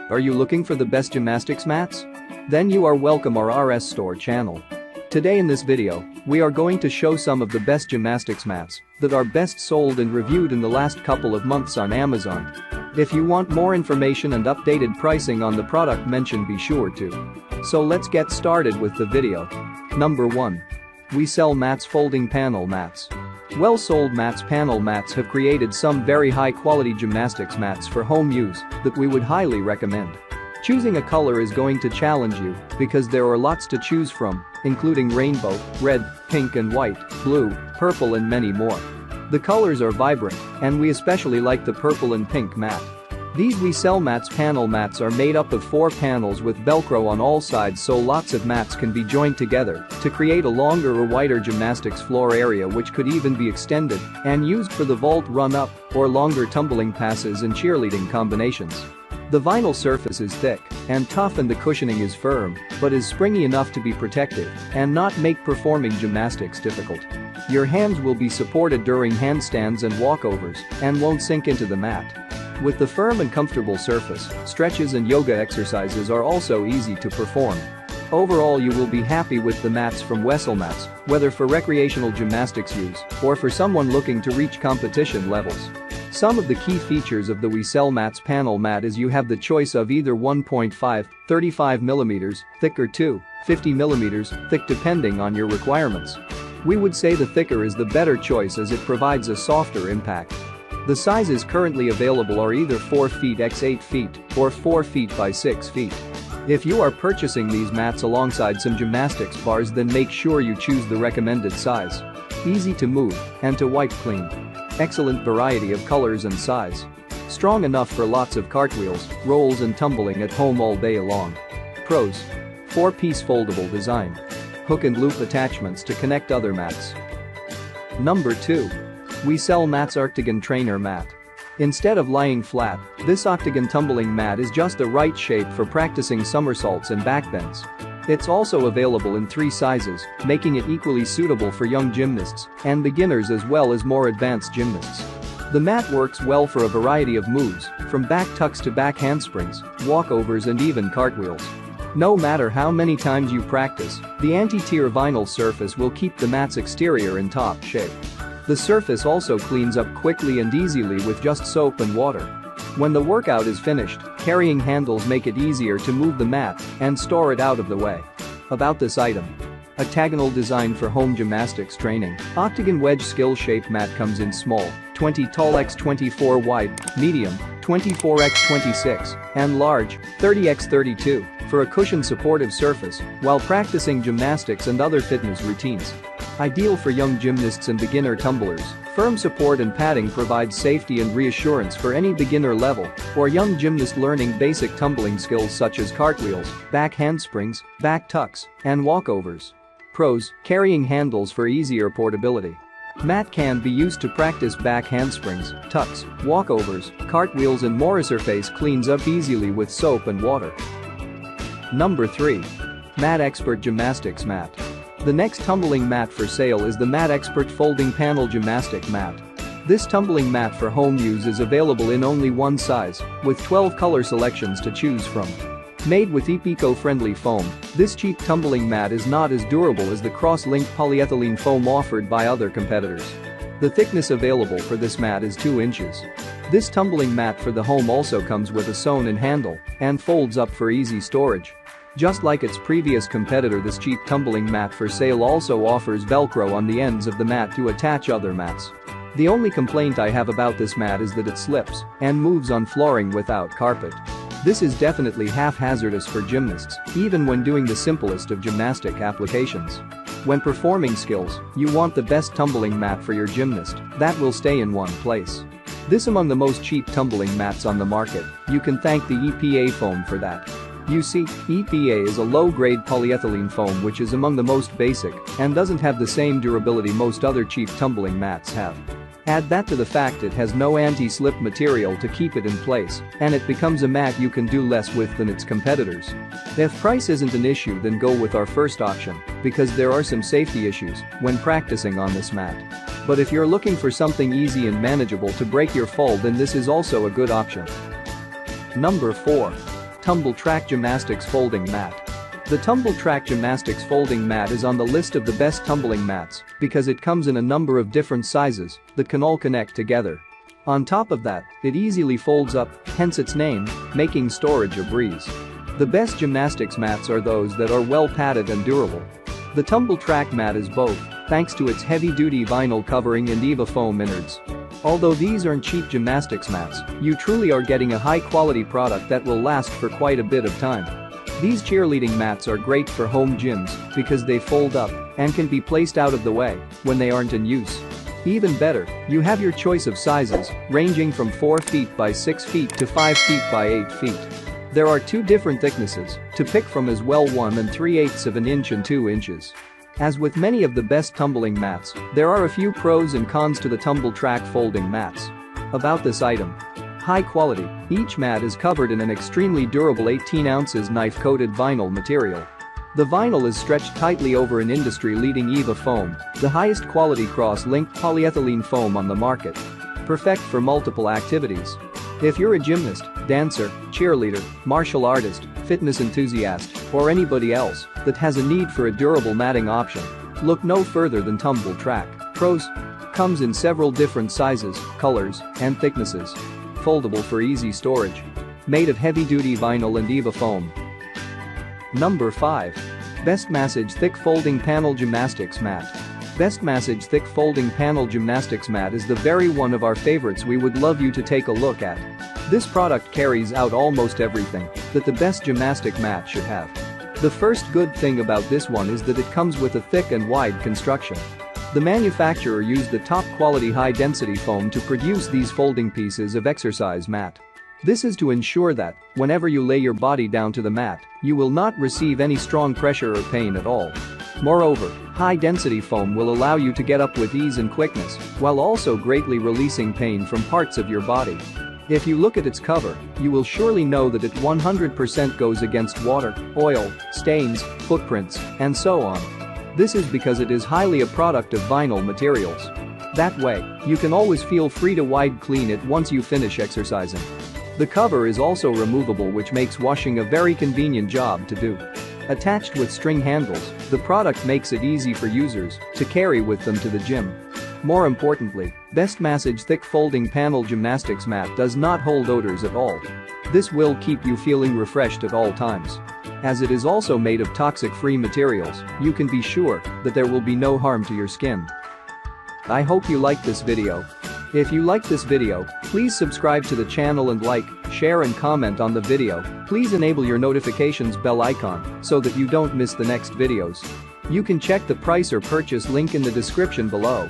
Are you looking for the best gymnastics mats? Then you are welcome our RS Store channel. Today in this video, we are going to show some of the best gymnastics mats that are best sold and reviewed in the last couple of months on Amazon. If you want more information and updated pricing on the product mentioned, be sure to. So let's get started with the video. Number 1. We sell mats. Folding panel mats. Well-sold mats. Panel mats have created some very high-quality gymnastics mats for home use that we would highly recommend. Choosing a color is going to challenge you because there are lots to choose from, including rainbow, red, pink and white, blue, purple and many more. The colors are vibrant, and we especially like the purple and pink mat. These we sell mats. Panel mats are made up of 4 panels with Velcro on all sides, so lots of mats can be joined together to create a longer or wider gymnastics floor area, which could even be extended and used for the vault run-up or longer tumbling passes and cheerleading combinations. The vinyl surface is thick and tough and the cushioning is firm, but is springy enough to be protective and not make performing gymnastics difficult. Your hands will be supported during handstands and walkovers and won't sink into the mat. With the firm and comfortable surface, stretches and yoga exercises are also easy to perform. Overall, you will be happy with the mats from Wessel Mats, whether for recreational gymnastics use or for someone looking to reach competition levels. Some of the key features of the We Sell Mats panel mat is you have the choice of either 1.5, 35mm thick or 2, 50mm thick depending on your requirements. We would say the thicker is the better choice as it provides a softer impact. The sizes currently available are either 4 feet x 8 feet or 4 feet by 6 feet. If you are purchasing these mats alongside some gymnastics bars, then make sure you choose the recommended size. Easy to move and to wipe clean. Excellent variety of colors and size. Strong enough for lots of cartwheels, rolls and tumbling at home all day long. Pros: 4-piece foldable design. Hook and loop attachments to connect other mats. Number 2. We sell mats. Octagon trainer mat. Instead of lying flat, this Octagon tumbling mat is just the right shape for practicing somersaults and backbends. It's also available in 3 sizes, making it equally suitable for young gymnasts and beginners as well as more advanced gymnasts. The mat works well for a variety of moves, from back tucks to back handsprings, walkovers and even cartwheels. No matter how many times you practice, the anti-tear vinyl surface will keep the mat's exterior in top shape. The surface also cleans up quickly and easily with just soap and water. When the workout is finished, carrying handles make it easier to move the mat and store it out of the way. About this item: octagonal design for home gymnastics training. Octagon wedge skill shape mat comes in small, 20 tall x 24 wide, medium, 24 x 26, and large, 30 x 32, for a cushioned supportive surface while practicing gymnastics and other fitness routines. Ideal for young gymnasts and beginner tumblers, firm support and padding provide safety and reassurance for any beginner level or young gymnast learning basic tumbling skills such as cartwheels, back handsprings, back tucks, and walkovers. Pros: carrying handles for easier portability. Mat can be used to practice back handsprings, tucks, walkovers, cartwheels and more. Surface cleans up easily with soap and water. Number 3. Mat EXPERT Gymnastics Mat. The next tumbling mat for sale is the Mat EXPERT Folding Panel Gymnastic Mat. This tumbling mat for home use is available in only 1 size, with 12 color selections to choose from. Made with eco-friendly foam, this cheap tumbling mat is not as durable as the cross-linked polyethylene foam offered by other competitors. The thickness available for this mat is 2 inches. This tumbling mat for the home also comes with a sewn-in handle and folds up for easy storage. Just like its previous competitor, this cheap tumbling mat for sale also offers Velcro on the ends of the mat to attach other mats. The only complaint I have about this mat is that it slips and moves on flooring without carpet. This is definitely hazardous for gymnasts, even when doing the simplest of gymnastic applications. When performing skills, you want the best tumbling mat for your gymnast that will stay in one place. This among the most cheap tumbling mats on the market. You can thank the EPA foam for that. You see, EPA is a low-grade polyethylene foam which is among the most basic and doesn't have the same durability most other cheap tumbling mats have. Add that to the fact it has no anti-slip material to keep it in place, and it becomes a mat you can do less with than its competitors. If price isn't an issue, then go with our first option, because there are some safety issues when practicing on this mat. But if you're looking for something easy and manageable to break your fall, then this is also a good option. Number 4. Tumbl Trak Gymnastics Folding Mat. The Tumbl Trak Gymnastics Folding Mat is on the list of the best tumbling mats because it comes in a number of different sizes that can all connect together. On top of that, it easily folds up, hence its name, making storage a breeze. The best gymnastics mats are those that are well padded and durable. The Tumbl Trak mat is both, thanks to its heavy-duty vinyl covering and EVA foam innards. Although these aren't cheap gymnastics mats, you truly are getting a high-quality product that will last for quite a bit of time. These cheerleading mats are great for home gyms because they fold up and can be placed out of the way when they aren't in use. Even better, you have your choice of sizes, ranging from 4 feet by 6 feet to 5 feet by 8 feet. There are 2 different thicknesses to pick from as well, 1 3/8 of an inch and 2 inches. As with many of the best tumbling mats, there are a few pros and cons to the Tumbl Trak folding mats. About this item. High quality, each mat is covered in an extremely durable 18 ounces knife-coated vinyl material. The vinyl is stretched tightly over an industry-leading EVA foam, the highest quality cross-linked polyethylene foam on the market. Perfect for multiple activities. If you're a gymnast, dancer, cheerleader, martial artist, fitness enthusiast, or anybody else that has a need for a durable matting option, look no further than Tumbl Trak. Pros. Comes in several different sizes, colors, and thicknesses. Foldable for easy storage. Made of heavy-duty vinyl and EVA foam. Number 5. BestMassage Thick Folding Panel Gymnastics Mat. BestMassage Thick Folding Panel Gymnastics Mat is the very one of our favorites we would love you to take a look at. This product carries out almost everything that the best gymnastic mat should have. The first good thing about this one is that it comes with a thick and wide construction. The manufacturer used the top quality high-density foam to produce these folding pieces of exercise mat. This is to ensure that, whenever you lay your body down to the mat, you will not receive any strong pressure or pain at all. Moreover, high-density foam will allow you to get up with ease and quickness, while also greatly releasing pain from parts of your body. If you look at its cover, you will surely know that it 100% goes against water, oil, stains, footprints, and so on. This is because it is highly a product of vinyl materials. That way, you can always feel free to wide clean it once you finish exercising. The cover is also removable, which makes washing a very convenient job to do. Attached with string handles, the product makes it easy for users to carry with them to the gym. More importantly, BestMassage Thick Folding Panel Gymnastics Mat does not hold odors at all. This will keep you feeling refreshed at all times. As it is also made of toxic-free materials, you can be sure that there will be no harm to your skin. I hope you liked this video. If you liked this video, please subscribe to the channel and like, share and comment on the video. Please enable your notifications bell icon so that you don't miss the next videos. You can check the price or purchase link in the description below.